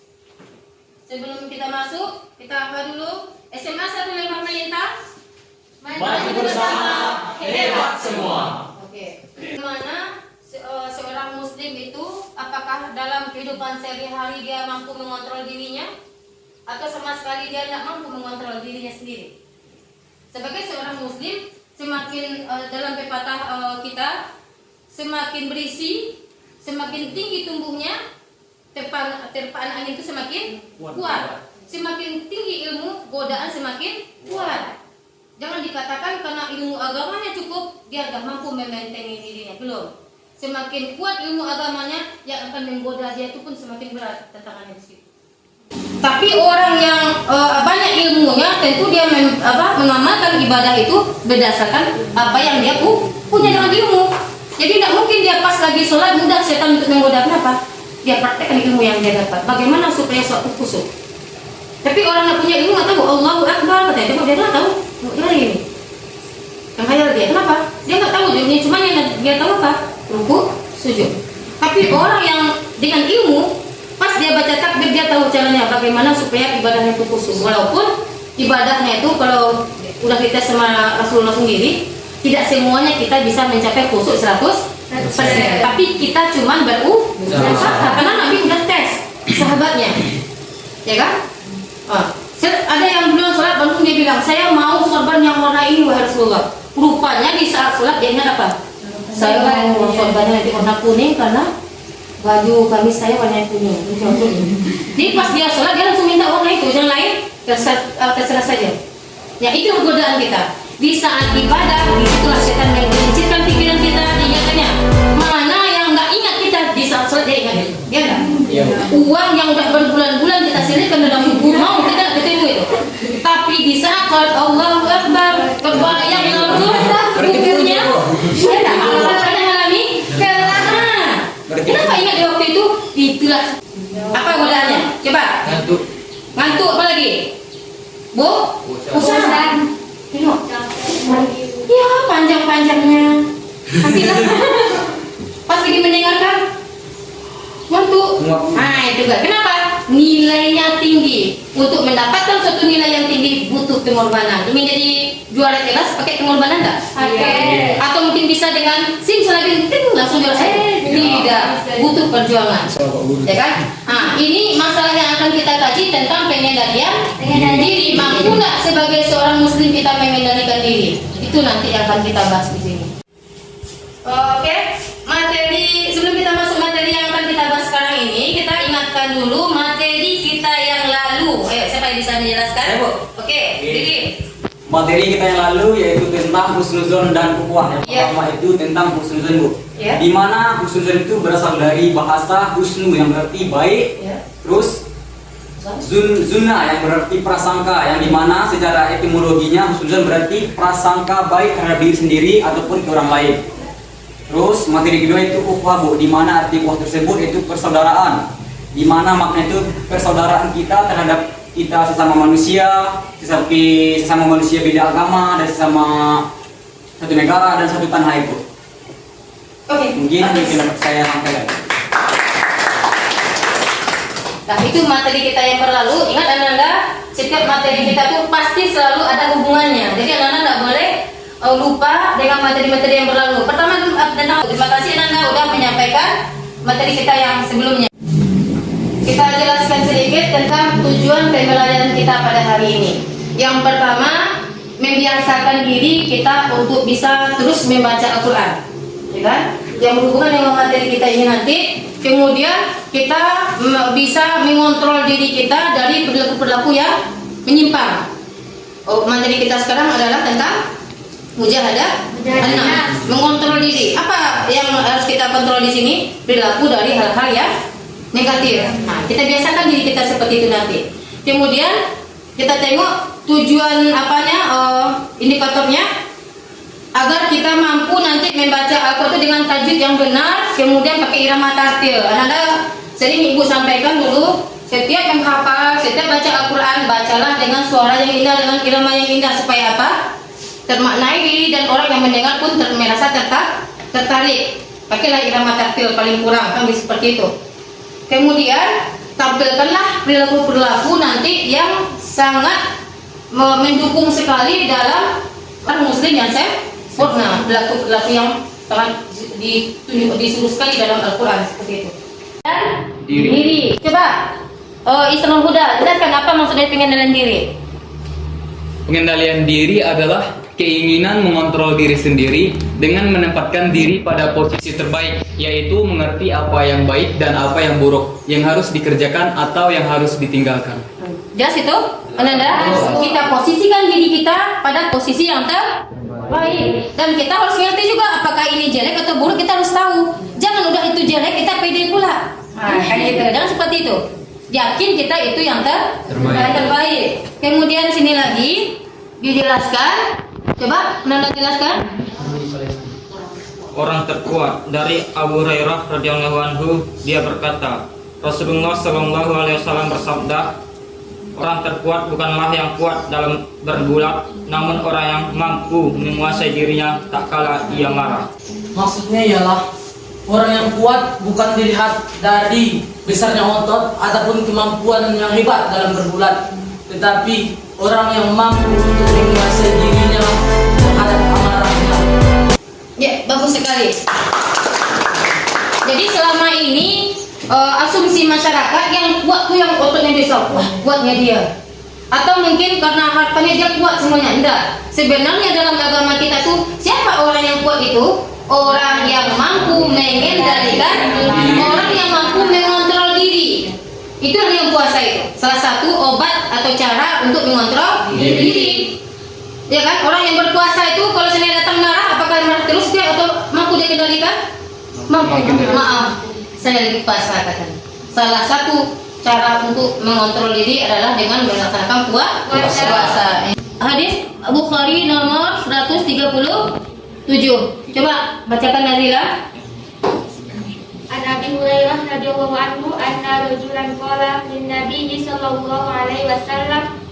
Sebelum kita masuk, kita apa dulu? SMA 1 Lembah Melintang. Maju bersama, hebat semua. Oke. Gimana seorang muslim itu, apakah dalam kehidupan sehari-hari dia mampu mengontrol dirinya atau sama sekali dia tidak mampu mengontrol dirinya sendiri? Sebagai seorang muslim, semakin dalam pepatah kita, semakin berisi, semakin tinggi tumbuhnya, terpaan angin itu semakin kuat. Semakin tinggi ilmu, godaan semakin kuat. Jangan dikatakan karena ilmu agamanya cukup, dia sudah mampu memaintain dirinya. Belum. Semakin kuat ilmu agamanya, yang akan menggoda dia itu pun semakin berat tantangannya di situ. Tapi orang yang banyak ilmunya, tentu dia mengamalkan ibadah itu berdasarkan apa yang dia punya dengan ilmu. Jadi tidak mungkin dia pas lagi sholat mudah setan untuk menggoda. Kenapa? Dia praktekkan ilmu yang dia dapat. Bagaimana supaya suatu khusyuk? Tapi orang yang punya ilmu nggak tahu Allahu Akbar, katanya dia nggak tahu. Ini yang khayal dia. Kenapa? Dia nggak tahu. Dia cuma yang dia tahu apa? Ruku, sujud. Tapi orang yang dengan ilmu, pas dia baca takbir dia tahu caranya bagaimana supaya ibadahnya itu khusyuk. Walaupun ibadahnya itu kalau udah kita sama Rasulullah sendiri, tidak semuanya kita bisa mencapai khusyuk 100%. Tapi kita cuma berusaha karena Nabi udah tes sahabatnya, ya kan? Ada yang belum sholat langsung dia bilang, saya mau sorban yang warna ini wahai Rasulullah. Rupanya di saat sholat dia ingat apa? Saya mau sorbannya nanti warna kuning karena baju gamis saya warna kuning. Jadi pas dia sholat dia langsung minta warna itu, yang lain terserah saja. Ya itu godaan kita. Di saat ibadah, disitulah setan menggelincirkan pikiran kita, ingatannya. Mana yang nggak ingat kita di saat sholat dia ingat itu, ya nggak? Uang yang udah berbulan-bulan kita selipkan dalam kubur mau kita ketemu itu. Tapi di saat sholat Allahu Akbar, kebayang langsung kuburnya, ya nggak? Apa alami? Kelana. Kenapa ingat di waktu itu? Itulah apa godaannya? Coba. Ngantuk apa lagi? Bu? Bosan. Tengok. Ya panjang-panjangnya. Nanti lah. Pas lagi mendengarkan ngantuk. Nah itu juga. Kenapa? Nilainya tinggi. Untuk mendapatkan suatu nilai yang tinggi butuh pengorbanan. Ingin jadi juara kelas pakai pengorbanan enggak? Pakai. Atau mungkin bisa dengan simsalabim langsung juara satu? Tidak. Butuh perjuangan. Ya kan? Nah ini masalah yang akan kita kaji tentang pengendalian diri. Mampu nggak sebagai seorang muslim kita mengendalikan diri? Itu nanti akan kita bahas di sini. Oke, materi sebelum kita masuk materi yang akan kita bahas sekarang ini, kita ingatkan dulu materi kita yang lalu. Ayo, siapa yang bisa menjelaskan? Oke, Didi. Materi kita yang lalu yaitu tentang husnuzon dan ukhuwah. Yang pertama itu tentang husnuzon, Bu. Di mana husnuzon itu berasal dari bahasa husnu yang berarti baik. Terus Zunna yang berarti prasangka, yang dimana secara etimologinya husnuzon berarti prasangka baik terhadap diri sendiri ataupun ke orang lain. Terus materi kedua itu ukhuwah, Bu, di mana arti ukhuwah tersebut itu persaudaraan, di mana makna itu persaudaraan kita terhadap kita sesama manusia, sesama manusia beda agama dan sesama satu negara dan satu tanah air, Bu. Oke. Mungkin dapat saya sampaikan. Nah itu materi kita yang berlalu. Ingat anak-anak, setiap materi kita tuh pasti selalu ada hubungannya. Jadi anak-anak nggak boleh lupa dengan materi-materi yang berlalu. Pertama tentang terima kasih anak-anak udah menyampaikan materi kita yang sebelumnya. Kita jelaskan sedikit tentang tujuan pembelajaran kita pada hari ini. Yang pertama, membiasakan diri kita untuk bisa terus membaca Al-Quran, ya kan? Yang berhubungan dengan materi kita ini nanti. Kemudian kita bisa mengontrol diri kita dari perilaku-perilaku yang menyimpang. Materi kita sekarang adalah tentang mujahadah, mengontrol diri. Apa yang harus kita kontrol di sini? Perilaku dari hal-hal yang negatif. Nah, kita biasakan diri kita seperti itu nanti. Kemudian kita tengok tujuan apanya, indikatornya. kita mampu nanti membaca Al-Quran itu dengan tajwid yang benar, kemudian pakai irama tartil. Anda sering ibu sampaikan dulu, setiap yang hafal, setiap baca Al-Quran, bacalah dengan suara yang indah, dengan irama yang indah, supaya apa? Termaknai diri dan orang yang mendengar pun merasa tertarik. Pakailah irama tartil paling kurang, kan seperti itu. Kemudian tampilkanlah perilaku-perilaku nanti yang sangat mendukung sekali dalam orang muslim yang sempurna, perilaku yang sangat disuruh sekali dalam Al-Quran seperti itu. Dan diri. Coba Islam Huda, jelaskan apa maksudnya pengendalian diri? Pengendalian diri adalah keinginan mengontrol diri sendiri dengan menempatkan diri pada posisi terbaik, yaitu mengerti apa yang baik dan apa yang buruk, yang harus dikerjakan atau yang harus ditinggalkan. Jelas itu? Ananda, kita posisikan diri kita pada posisi yang terbaik. Dan kita harus ngerti juga apakah ini jelek atau buruk, kita harus tahu. Jangan udah itu jelek kita pede pula. Nah, kayak gitu. Jangan seperti itu. Yakin kita itu yang terbaik. Kemudian sini lagi dijelaskan. Coba Ananda jelaskan. Orang terkuat dari Abu Hurairah radhiyallahu anhu, dia berkata, Rasulullah Shallallahu alaihi wasallam bersabda, orang terkuat bukanlah yang kuat dalam bergulat, namun orang yang mampu menguasai dirinya tak kala ia marah. Maksudnya ialah orang yang kuat bukan dilihat dari besarnya otot ataupun kemampuan yang hebat dalam bergulat, tetapi orang yang mampu untuk menguasai dirinya terhadap amarahnya. Ya, bagus sekali. Jadi selama ini asumsi masyarakat yang kuat tuh yang ototnya besar, wah kuatnya dia. Atau mungkin karena hartanya dia kuat semuanya. Enggak. Sebenarnya dalam agama kita tuh siapa orang yang kuat itu? Orang yang mampu mengendalikan, orang yang mampu mengontrol diri. Itu yang puasa itu. Salah satu obat atau cara untuk mengontrol diri. Ya kan? Orang yang berpuasa itu kalau sebenarnya datang marah, apakah marah terus dia atau mampu dia kendalikan? Mampu. Maaf, saya lagi puasa katakan. Salah satu cara untuk mengontrol diri adalah dengan melaksanakan puasa. Hadis Bukhari nomor 137. Coba bacakan Nazila. An Abi Hurairah radhiyallahu anhu anna rajulan qala lin Nabi sallallahu alaihi wasallam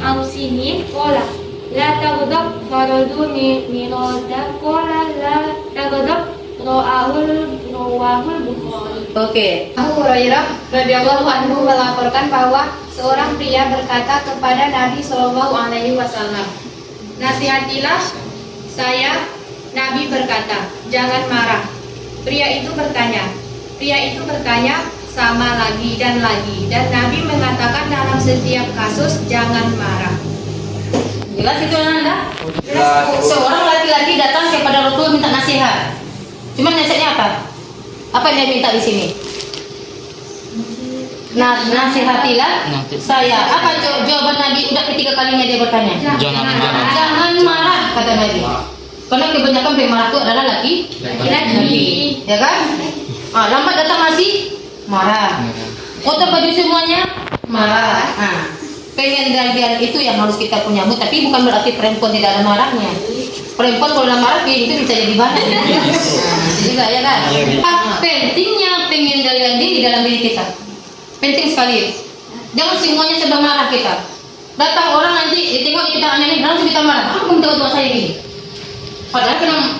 Ausini qala la taghdab faradu mirada qala la taghdab rawahul Bukhari. Oke. Abu Hurairah radhiyallahu anhu melaporkan bahwa seorang pria berkata kepada Nabi Shallallahu Alaihi Wasallam, nasihatilah saya. Nabi berkata, jangan marah. Pria itu bertanya sama lagi, dan Nabi mengatakan dalam setiap kasus jangan marah. Jelas itu Anda? Seorang laki-laki datang kepada Rasul minta nasihat. Cuma nasihatnya apa? Apa yang dia minta di sini? Nasihatilah saya. Apa jawaban Nabi? Udah ketiga kalinya dia bertanya. Jangan marah, kata Nabi. Karena kebanyakan pemarah itu adalah laki-laki, ya kan? Lambat datang masih marah. Kotor baju semuanya marah. Pengendalian itu yang harus kita punya, Bu. Tapi bukan berarti perempuan tidak ada marahnya. Perempuan kalau ada marah itu bisa jadi bahan. Juga ya kan? Pentingnya pengendalian diri dalam diri kita. Penting sekali. Jangan semuanya sedang marah kita. Datang orang nanti tengok kita aneh-aneh, langsung kita marah. Kamu tahu saya gini. Padahal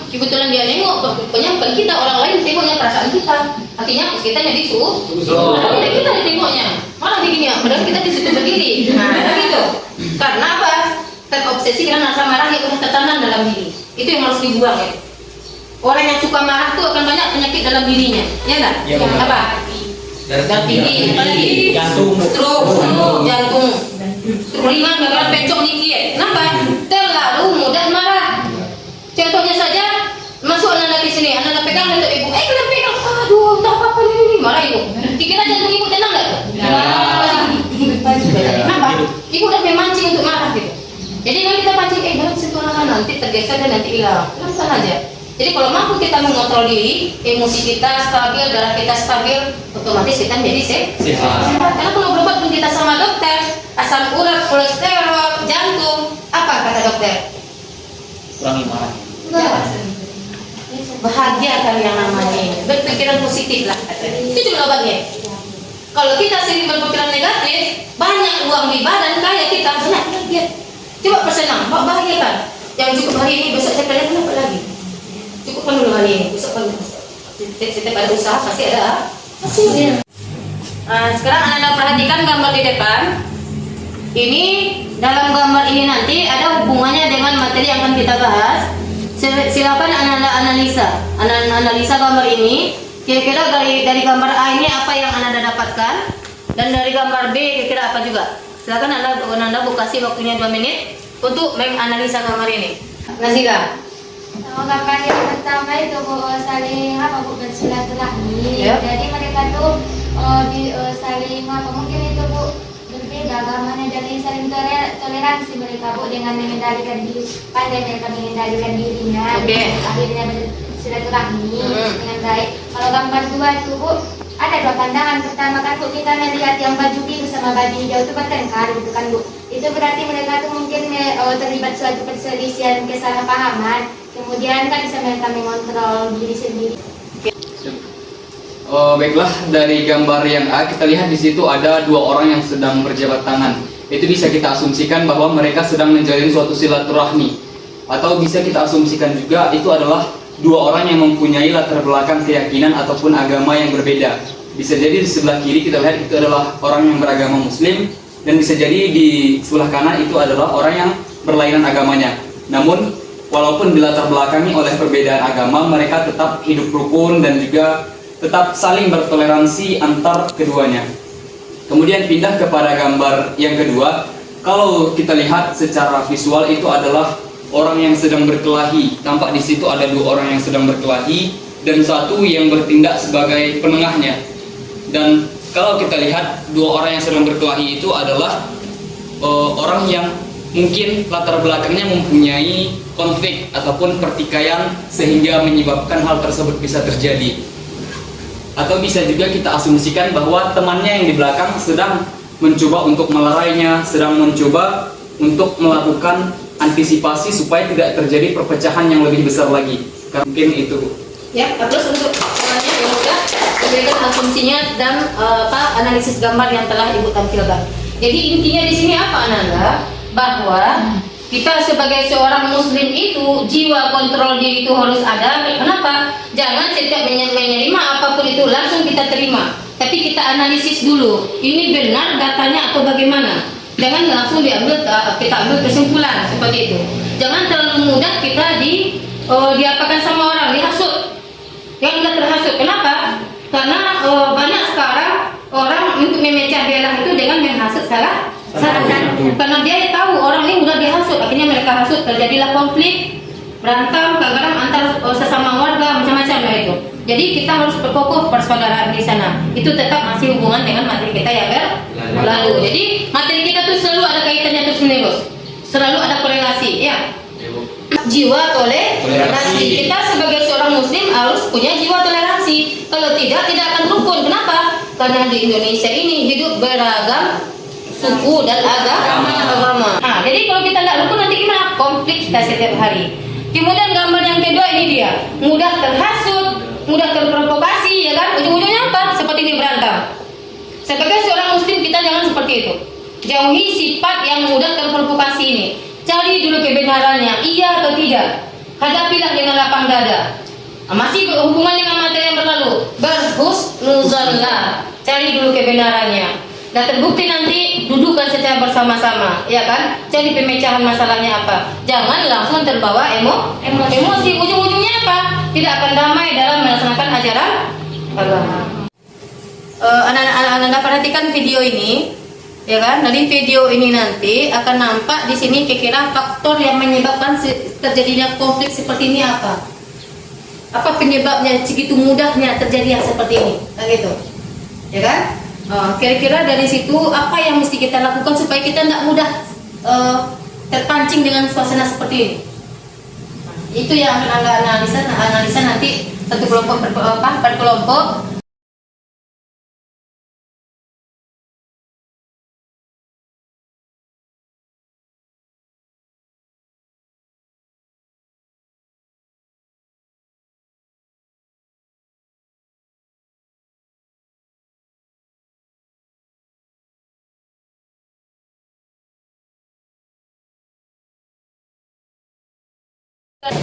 kebetulan dia nengok, pokoknya bukan kita, orang lain tengoknya perasaan kita. Artinya kita jadi tapi kita ditengoknya malah begini ya, padahal kita di situ berdiri. Begitu. Karena apa? Terobsesi dengan rasa marah yang sudah tertanam dalam diri. Itu yang harus dibuang ya. Orang yang suka marah tuh akan banyak penyakit dalam dirinya, ya enggak? Ya, apa? Darah tinggi, apalagi stroke, jantung, ringan, bakalan pencok dikit. Kenapa? Terlalu mudah marah. Contohnya saja, masuk anak ke sini, anak pegang untuk ibu, kenapa pegang? Aduh, tak apa-apa ini, marah ibu. Dikira jantung ibu tenang nggak? Kenapa? Ibu udah memancing untuk marah gitu. Jadi kalau kita pancing, jangan sentuh anak nanti tergeser dan nanti hilang. Langsung aja. Jadi kalau mampu kita mengontrol diri, emosi kita stabil, darah kita stabil, otomatis kita menjadi sehat. Karena kalau berobat pun kita sama dokter, asam urat, kolesterol, jantung kurangi marah. Bahagia kan yang namanya berpikiran positif lah katanya. Itu juga obatnya. Kalau kita sering berpikiran negatif, banyak uang di badan kaya kita banyak bahagia. Coba persenang, bahagia kan? Yang cukup hari ini, besok saya kalian dapat lagi. Cukupkan dulu hari ini, besok kan setiap ada usaha pasti ada hasilnya. Sekarang Anda perhatikan gambar di depan. Ini dalam gambar ini nanti ada hubungannya dengan materi yang akan kita bahas. Silakan Anda analisa gambar ini. Kira-kira dari gambar A ini apa yang Anda dapatkan, dan dari gambar B kira-kira apa juga. Silakan Anda kasih waktunya 2 menit untuk menganalisa gambar ini. Nazila. Gambar yang pertama itu saling bersilaturahmi. Jadi mereka tuh saling mungkin itu berbeda agamanya, jadi saling toleransi mereka dengan mengendalikan diri, pandai mereka mengendalikan dirinya. Akhirnya bersilaturahmi dengan baik. Kalau gambar 2 itu ada 2 pandangan. Pertama kan kita melihat yang baju biru sama baju hijau itu bertengkar gitu kan itu berarti mereka tuh mungkin terlibat suatu perselisihan, kesalahpahaman. Kemudian kan bisa mereka mengontrol diri sendiri. Baiklah, dari gambar yang A kita lihat di situ ada 2 orang yang sedang berjabat tangan. Itu bisa kita asumsikan bahwa mereka sedang menjalin suatu silaturahmi, atau bisa kita asumsikan juga itu adalah 2 orang yang mempunyai latar belakang keyakinan ataupun agama yang berbeda. Bisa jadi di sebelah kiri kita lihat itu adalah orang yang beragama Muslim, dan bisa jadi di sebelah kanan itu adalah orang yang berlainan agamanya. Namun walaupun dilatar belakangi oleh perbedaan agama, mereka tetap hidup rukun dan juga tetap saling bertoleransi antar keduanya. Kemudian pindah kepada gambar yang kedua. Kalau kita lihat secara visual itu adalah orang yang sedang berkelahi. Tampak di situ ada 2 orang yang sedang berkelahi dan 1 yang bertindak sebagai penengahnya. Dan kalau kita lihat 2 orang yang sedang berkelahi itu adalah orang yang mungkin latar belakangnya mempunyai konflik ataupun pertikaian sehingga menyebabkan hal tersebut bisa terjadi. Atau bisa juga kita asumsikan bahwa temannya yang di belakang sedang mencoba untuk melerainya, sedang mencoba untuk melakukan antisipasi supaya tidak terjadi perpecahan yang lebih besar lagi. Mungkin itu. Ya, terus untuk semuanya yang udah memberikan asumsinya dan analisis gambar yang telah Ibu tampilkan. Jadi intinya di sini apa Ananda? Bahwa kita sebagai seorang muslim itu jiwa kontrol diri itu harus ada. Kenapa? Jangan setiap menerima apapun itu langsung kita terima. Tapi kita analisis dulu. Ini benar datanya atau bagaimana? Jangan langsung kita ambil kesimpulan seperti itu. Jangan terlalu mudah kita diapakan sama orang, dihasut. Yang mudah terhasut. Kenapa? Karena banyak sekarang orang untuk memecah belah itu dengan menghasut salah. Karena dia tahu orang ini mudah dihasut, akhirnya mereka hasut, terjadilah konflik, berantem, kadang-kadang antar sesama warga, macam-macam lah itu. Jadi kita harus berkokoh persaudaraan di sana. Itu tetap masih hubungan dengan materi kita yang berlalu. Jadi materi kita tuh selalu ada kaitannya terus menerus, selalu ada korelasi, ya. Jiwa toleransi. Kita sebagai seorang muslim harus punya jiwa toleransi. Kalau tidak akan rukun. Kenapa? Karena di Indonesia ini hidup beragam suku dan agama. Nah, jadi kalau kita tidak rukun nanti gimana? Konflik kita setiap hari. Kemudian gambar yang kedua ini dia mudah terhasut, mudah terprovokasi, ya kan? Ujung-ujungnya apa? Seperti ini berantem. Sebagai seorang muslim kita jangan seperti itu. Jauhi sifat yang mudah terprovokasi ini. Cari dulu kebenarannya, iya atau tidak. Hadapilah dengan lapang dada. Masih berhubungan dengan materi yang berlalu. Berhusnuzonlah. Cari dulu kebenarannya. Dan terbukti nanti dudukan secara bersama-sama, ya kan? Cari pemecahan masalahnya apa. Jangan langsung terbawa emosi. Ujung-ujungnya apa? Tidak akan damai dalam melaksanakan ajaran agama. Anda perhatikan video ini, ya kan? Dari video ini nanti akan nampak di sini kira-kira faktor yang menyebabkan terjadinya konflik seperti ini apa? Apa penyebabnya segitu mudahnya terjadi yang seperti ini, begitu, ya kan? Kira-kira dari situ apa yang mesti kita lakukan supaya kita tidak mudah terpancing dengan suasana seperti ini? Itu yang akan Anda analisa nanti satu kelompok per kelompok. Oke,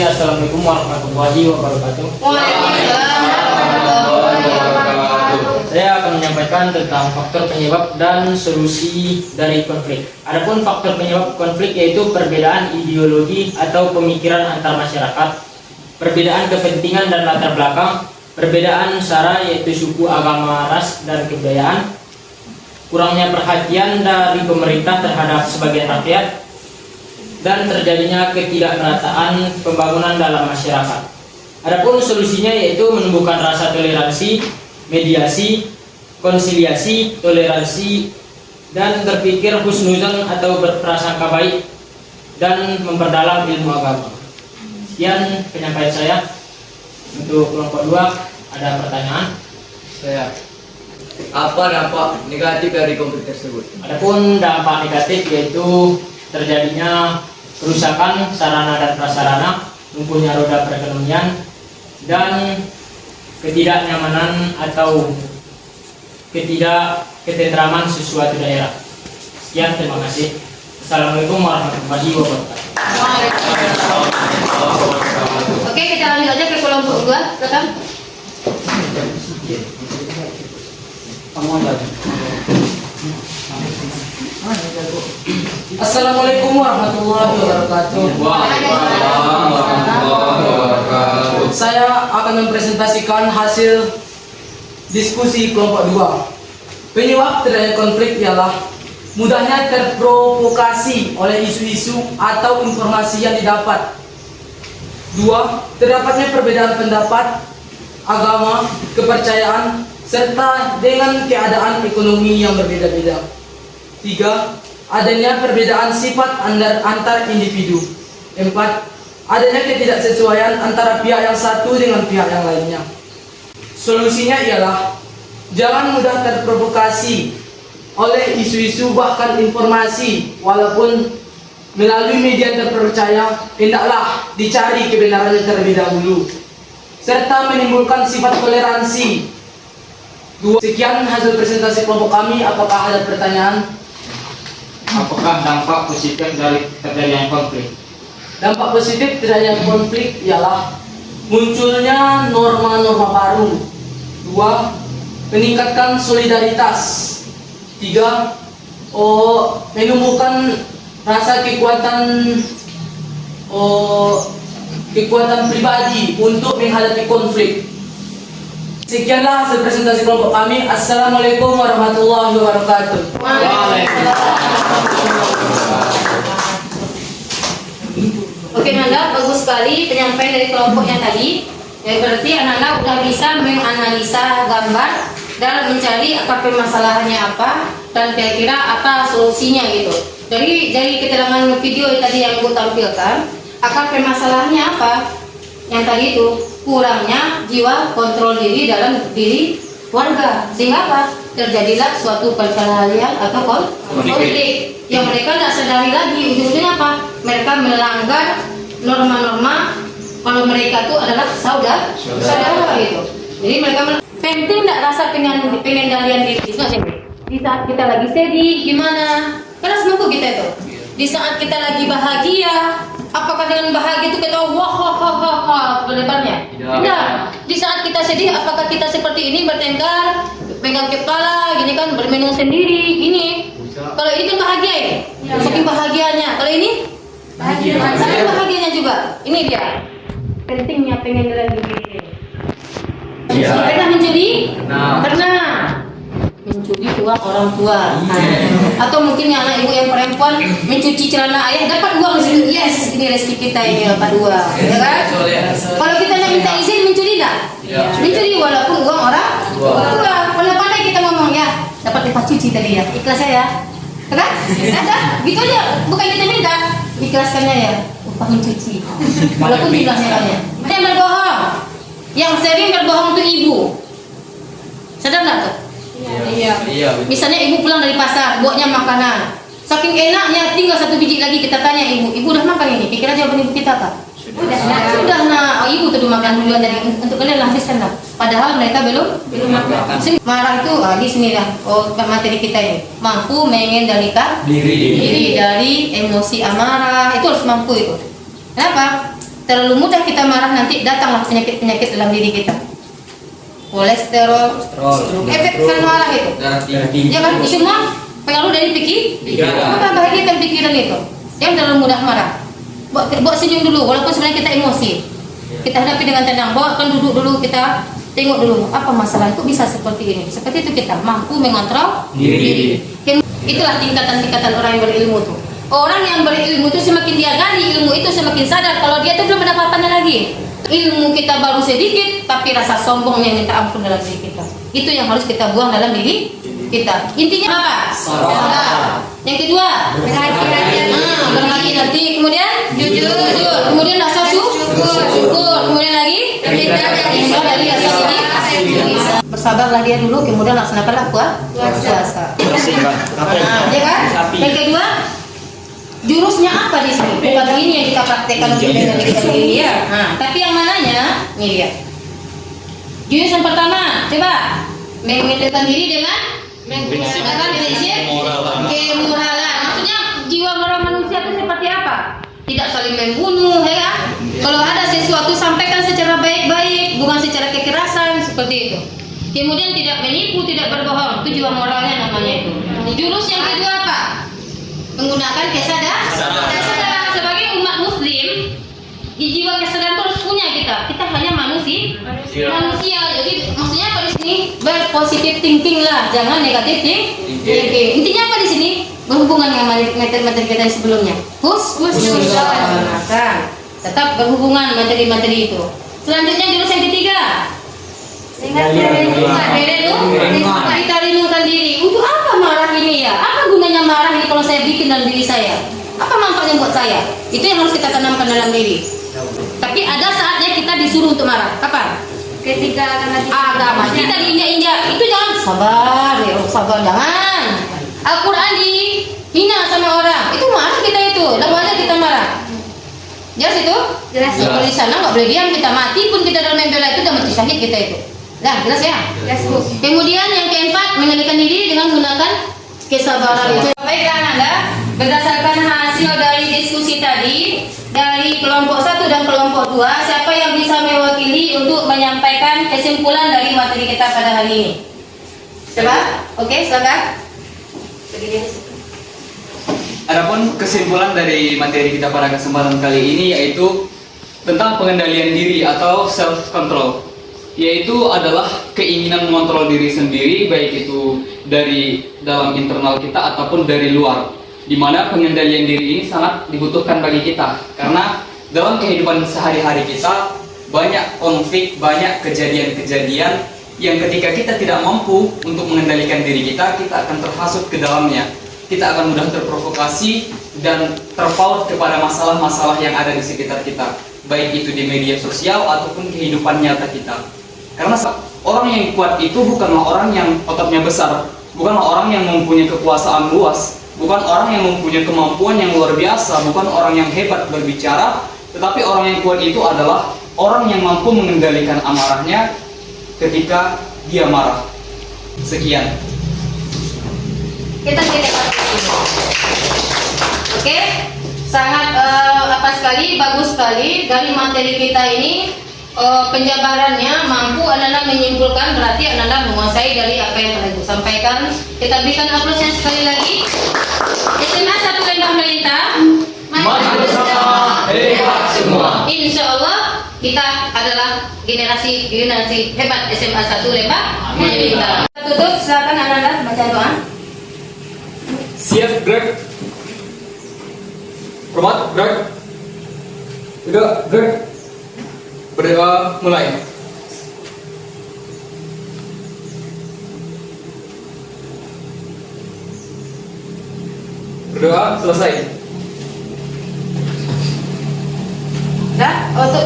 assalamualaikum warahmatullahi wabarakatuh. Waalaikumsalam warahmatullahi wabarakatuh. Saya akan menyampaikan tentang faktor penyebab dan solusi dari konflik. Adapun faktor penyebab konflik yaitu perbedaan ideologi atau pemikiran antar masyarakat, perbedaan kepentingan dan latar belakang, perbedaan sara yaitu suku, agama, ras, dan kebudayaan, kurangnya perhatian dari pemerintah terhadap sebagian rakyat, dan terjadinya ketidakmerataan pembangunan dalam masyarakat. Adapun solusinya yaitu menumbuhkan rasa toleransi, mediasi, konsiliasi, toleransi, dan berpikir husnuzon atau berprasangka baik, dan memperdalam ilmu agama. Sekian penyampaian saya. Untuk kelompok 2 ada pertanyaan? Saya. Apa dampak negatif dari konflik tersebut? Adapun dampak negatif yaitu terjadinya kerusakan sarana dan prasarana, lumpuhnya roda perekonomian, dan ketidaknyamanan atau ketidakketentraman sesuatu daerah. Sekian, terima kasih. Assalamualaikum warahmatullahi wabarakatuh. Oke, kita lanjut aja ke kelompok 2, silakan. Assalamualaikum warahmatullahi wabarakatuh. Saya akan mempresentasikan hasil diskusi kelompok 2. Penyebab terjadinya konflik ialah mudahnya terprovokasi oleh isu-isu atau informasi yang didapat. 2. Terdapatnya perbedaan pendapat, agama, kepercayaan, serta dengan keadaan ekonomi yang berbeda-beda. 3. Adanya perbedaan sifat antar individu. 4. Adanya ketidaksesuaian antara pihak yang satu dengan pihak yang lainnya. Solusinya ialah jangan mudah terprovokasi oleh isu-isu bahkan informasi, walaupun melalui media terpercaya, hendaklah dicari kebenarannya terlebih dahulu, serta menimbulkan sifat toleransi. 2. Sekian hasil presentasi kelompok kami. Apakah ada pertanyaan? Apakah dampak positif dari terjadinya konflik? Dampak positif terjadinya konflik ialah munculnya norma-norma baru. 2. Meningkatkan solidaritas. 3. Menumbuhkan rasa kekuatan pribadi untuk menghadapi konflik. Sekianlah hasil presentasi kelompok kami. Assalamualaikum warahmatullahi wabarakatuh. Oke, Nanda, bagus sekali penyampaian dari kelompoknya tadi. Ya, berarti anak-anak sudah bisa menganalisa gambar dan mencari akar permasalahannya apa dan kira-kira apa solusinya gitu. Dari keterangan video tadi yang Ibu tampilkan, akar permasalahannya apa? Yang tadi itu kurangnya jiwa kontrol diri dalam diri warga, sehingga apa? Terjadilah suatu perkelahian atau konflik yang mereka tidak sadari lagi. Ujung-ujungnya apa? Mereka melanggar norma-norma kalau mereka itu adalah saudara gitu. Jadi mereka penting tidak rasa pengendalian diri. Di saat kita lagi sedih gimana? Karena semua kita itu. Di saat kita lagi bahagia, apakah dengan bahagia itu kita wah ke depannya? Tidak. Di saat kita sedih, apakah kita seperti ini bertengkar, pegang kepala, gini kan bermenung sendiri, gini? Kalau ini kan bahagia ya, saking bahagianya. Kalau ini saking bahagianya juga. Ini dia pentingnya pengendalian diri. Pernah mencuri? Pernah. Mencuri uang orang tua, atau mungkin anak ibu yang perempuan mencuci celana ayah dapat uang sedikit. Yes, ini rezeki kita ini dapat uang, ya kan? Kalau kita tidak minta izin mencuri tidak? Mencuri walaupun uang orang tua. Kalau pandai kita ngomong ya, dapat upah cuci tadi ya, ikhlas ya, kan? Ada, gitu aja. Bukan kita minta, ikhlaskannya ya, upah mencuci. Walaupun jumlahnya banyak. Yang berbohong, yang sering berbohong itu ibu. Sadar nggak tuh? Iya. Misalnya ibu pulang dari pasar, bawanya makanan. Saking enaknya tinggal satu biji lagi, kita tanya ibu udah makan ini? Kira-kira jawaban ibu kita apa? Sudah nak, ibu tuh makan duluan tadi untuk kalian habiskan lah. Padahal mereka belum makan. Sini, marah itu di sini lah. Materi kita ini mampu mengendalikan diri dari emosi amarah, itu harus mampu itu. Kenapa? Terlalu mudah kita marah nanti datanglah penyakit dalam diri kita. Kolesterol, efek kan marah itu. Jangan semua pengaruh dari pikiran. Maka bahagiakan pikiran itu. Jangan terlalu mudah marah. Buat senyum dulu, walaupun sebenarnya kita emosi. Kita hadapi dengan tenang. Bawakan duduk dulu, kita tengok dulu apa masalah itu bisa seperti ini. Seperti itu kita mampu mengontrol diri. Itulah tingkatan-tingkatan orang yang berilmu tuh. Orang yang berilmu itu semakin dia gali ilmu itu semakin sadar kalau dia itu belum mendapatkannya lagi. Ilmu kita baru sedikit, tapi rasa sombongnya minta ampun dalam diri kita. Itu yang harus kita buang dalam diri kita. Intinya apa? Sabar. Yang kedua, berhati-hati. Kemudian jujur. Kemudian rasa syukur. Kemudian lagi dari rasa ini. Bersabarlah dia dulu, kemudian laksanakanlah puasa. Ya kan? Yang kedua, jurusnya apa di sini? Bukan ini yang kita praktekkan untuk mengendalikan diri ya. Tapi yang mananya? Ini dia. Jurus yang pertama, coba mengendalikan diri dengan kemurahan. Maksudnya jiwa moral manusia itu seperti apa? Tidak saling membunuh, ya. Kalau ada sesuatu sampaikan secara baik-baik, bukan secara kekerasan seperti itu. Kemudian tidak menipu, tidak berbohong, itu jiwa moralnya namanya itu. Jurus yang kedua apa? Menggunakan kesadaran. Sebagai umat muslim, di jiwa kesadaran itu harus punya kita. Kita hanya manusia. Jadi maksudnya apa di sini? Berpositif thinking lah, jangan negatif thinking. Intinya apa di sini? Berhubungan dengan materi-materi kita yang sebelumnya. Tetap berhubungan materi-materi itu. Selanjutnya jurus yang ketiga. Kita renungkan diri. Untuk apa marah ini ya? Apa gunanya marah ini kalau saya bikin dalam diri saya? Apa manfaatnya buat saya? Itu yang harus kita tanamkan dalam diri. Tapi ada saatnya kita disuruh untuk marah. Kapan? Ketika agama kita diinjak-injak. Itu jangan sabar, jangan. Al-Quran dihina sama orang. Itu marah kita itu. Dan wajar kita marah. Jelas itu? Jelas. Kalau di sana nggak boleh diam, kita mati pun kita dalam membela itu udah mati syahid kita itu. Nah, jelas ya? Jelas, Bu. Kemudian yang keempat, mengendalikan diri dengan menggunakan kesabaran itu. Baiklah Anda, berdasarkan hasil dari diskusi tadi dari kelompok 1 dan kelompok 2, siapa yang bisa mewakili untuk menyampaikan kesimpulan dari materi kita pada hari ini? Coba? Oke, silakan. Adapun kesimpulan dari materi kita pada kesempatan kali ini yaitu tentang pengendalian diri atau self control, yaitu adalah keinginan mengontrol diri sendiri, baik itu dari dalam internal kita ataupun dari luar, di mana pengendalian diri ini sangat dibutuhkan bagi kita karena dalam kehidupan sehari-hari kita banyak konflik, banyak kejadian-kejadian yang ketika kita tidak mampu untuk mengendalikan diri kita akan terhasut ke dalamnya. Kita akan mudah terprovokasi dan terpaut kepada masalah-masalah yang ada di sekitar kita, baik itu di media sosial ataupun kehidupan nyata kita. Karena orang yang kuat itu bukanlah orang yang ototnya besar, bukanlah orang yang mempunyai kekuasaan luas, bukan orang yang mempunyai kemampuan yang luar biasa, bukan orang yang hebat berbicara, tetapi orang yang kuat itu adalah orang yang mampu mengendalikan amarahnya ketika dia marah. Sekian. Kita Oke, sangat bagus sekali dari materi kita ini. Penjabarannya mampu Anda menyimpulkan, berarti Anda menguasai dari apa yang telah disampaikan. Kita berikan aplaus yang sekali lagi. SMA 1 Lembah Melintang, Maju bersama, hebat semua. Insya Allah kita adalah generasi hebat SMA 1 Lembah Melintang. Tutup, silakan Anda baca doa. Siap, gerak. Hormat, gerak. Udah, gerak. Berdoa mulai. Berdoa selesai. Untuk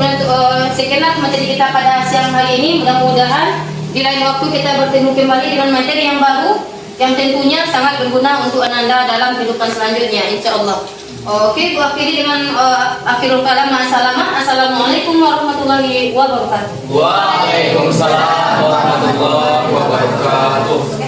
sekian materi kita pada siang hari ini. Mudah-mudahan di lain waktu kita bertemu kembali dengan materi yang baru yang tentunya sangat berguna untuk Anda dalam kehidupan selanjutnya, insya Allah. Oke, Bu akhiri dengan akhirul kalam. Assalamualaikum warahmatullahi wabarakatuh. Waalaikumsalam warahmatullahi wabarakatuh.